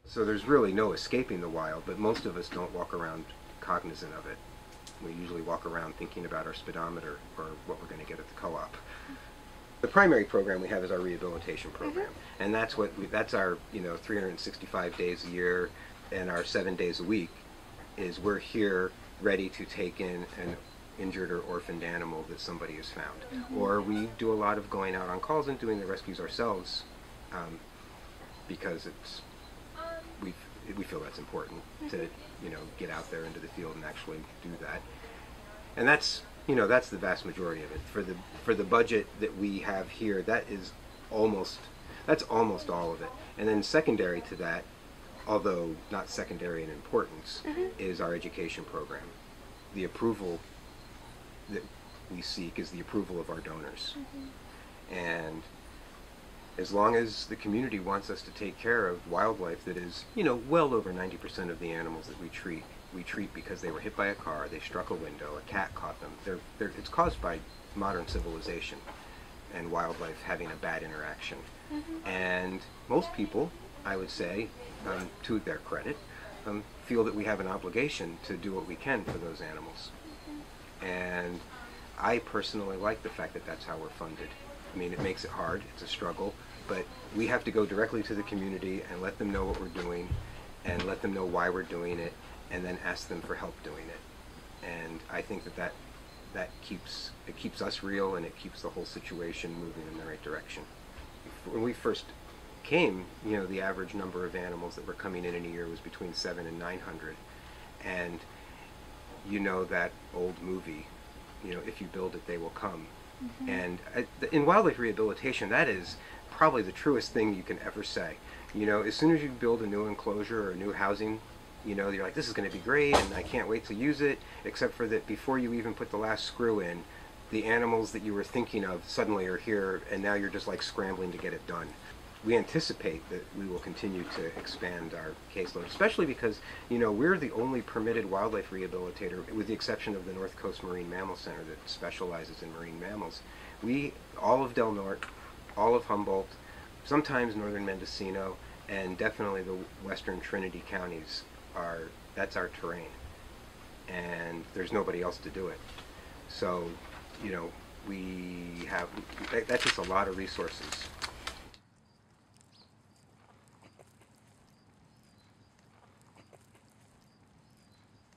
So there's really no escaping the wild, but most of us don't walk around cognizant of it. We usually walk around thinking about our speedometer or what we're going to get at the co-op. The primary program we have is our rehabilitation program, and that's our 365 days a year and our 7 days a week. Is we're here ready to take in an injured or orphaned animal that somebody has found, or we do a lot of going out on calls and doing the rescues ourselves, because we feel that's important to get out there into the field and actually do that. And that's the vast majority of it. For the budget that we have here, that's almost all of it. And then secondary to that, although not secondary in importance, is our education program. The approval that we seek is the approval of our donors. And as long as the community wants us to take care of wildlife that is, well over 90% of the animals that we treat because they were hit by a car, they struck a window, a cat caught them. It's caused by modern civilization and wildlife having a bad interaction. And most people, I would say, to their credit, feel that we have an obligation to do what we can for those animals. And I personally like the fact that that's how we're funded. I mean, it makes it hard, it's a struggle, but we have to go directly to the community and let them know what we're doing and let them know why we're doing it, and then ask them for help doing it. And I think that keeps us real, and it keeps the whole situation moving in the right direction. When we first came, the average number of animals that were coming in a year was between 700 and 900. And that old movie, if you build it, they will come. And in wildlife rehabilitation, that is probably the truest thing you can ever say. As soon as you build a new enclosure or a new housing, you're like, this is going to be great, and I can't wait to use it, except for that before you even put the last screw in, the animals that you were thinking of suddenly are here, and now you're just like scrambling to get it done. We anticipate that we will continue to expand our caseload, especially because, we're the only permitted wildlife rehabilitator, with the exception of the North Coast Marine Mammal Center that specializes in marine mammals. All of Del Norte, all of Humboldt, sometimes northern Mendocino, and definitely the western Trinity counties that's our terrain. And there's nobody else to do it. So, that's just a lot of resources